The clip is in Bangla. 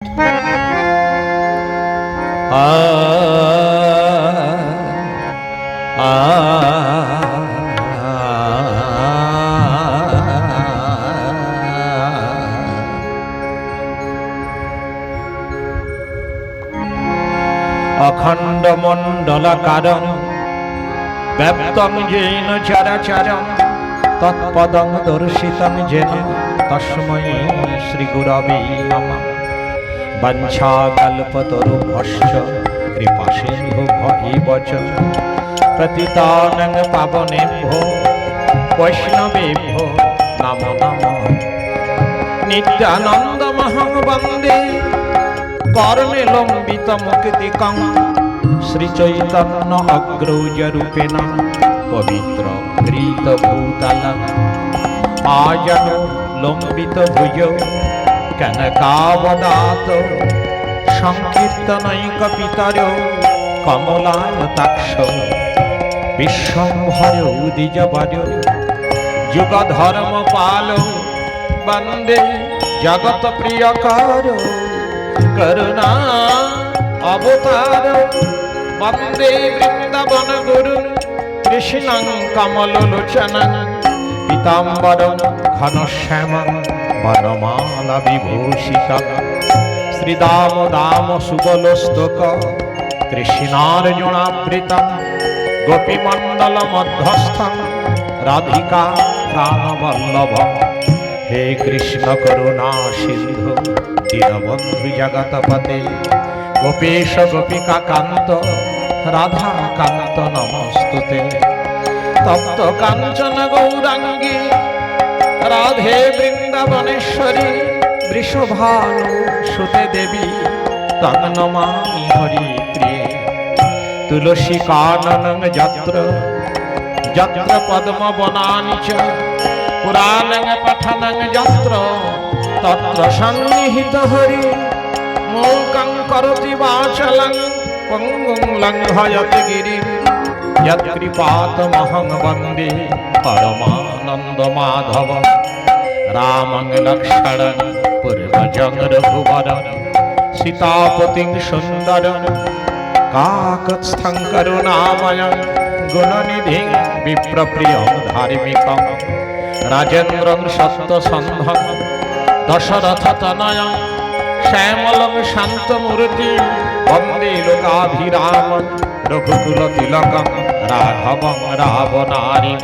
অখণ্ড মণ্ডলাকারং ব্যাপ্তং যেন চরাচরং তৎপদং দর্শিতং যেন তস্मै শ্রী গুরবে নমঃ। বঞ্ছাকল্পতরুভ্যশ্চ কৃপাসিন্ধুভ্য এব চ পতিতানাং পাবনেভ্যো বৈষ্ণবেভ্যো নমো নমঃ। নিত্যানন্দমহং বন্দে কর্ণেলম্বিতমুক্তিকং শ্রীচৈতন্য অগ্রৌজরূপেণ পবিত্র কৃতভূতলং। আজনো লম্বিত ভুজ কনকাবদাত সংকীর্তনৈকপিতর কমলায়তাক্ষ বিশ্বম্ভর দ্বিজবর যুগধর্মপাল বন্দে জগৎ প্রিয়কর করুণা অবতার বন্দে বৃন্দাবন গুরু কৃষ্ণং কমললোচনং পীতাম্বরং ঘনশ্যামং বনমালা বিভূষিতং শ্রীদাম দাম সুবলস্তক কৃষ্ণার্জুনাবৃতং গোপীমণ্ডল মধ্যস্থং রাধিকা প্রাণবল্লভং। হে কৃষ্ণ করুণা সিন্ধু দীনবন্ধু জগৎপতে গোপেশ গোপিকা কান্ত রাধা কান্ত নমস্তুতে। তপ্ত কাঞ্চন গৌরাঙ্গী রাধে বৃন্দাবনেশ্বরী বৃষভানু সুতে দেবী তং নমামি হরি প্রিয়ে। তুলসী কাননং যত্র যত্র পদ্ম বনানি চ পুরাণং পঠনং যত্র তত্র সন্নিহিত হরি। মূকং করোতি বাচলং পঙ্গুং লঙ্ঘয়তে গিরিম যৎকৃপাতমহং বন্দে পরমানন্দ মাধবং। রামং লক্ষ্মণং পূর্বজং রঘুবরং সীতাপতিং সুন্দরং কাকস্থং করুণাময়ং গুণনিধিং বিপ্রপ্রিয়ং ধার্মিকং। রাজেন্দ্রং সত্যসন্ধং দশরথতনয়ং শ্যামলং শান্তমূর্তি বন্দে লোকাভিরামং রঘুকুলতিলকং রাঘবং রাবণারিম।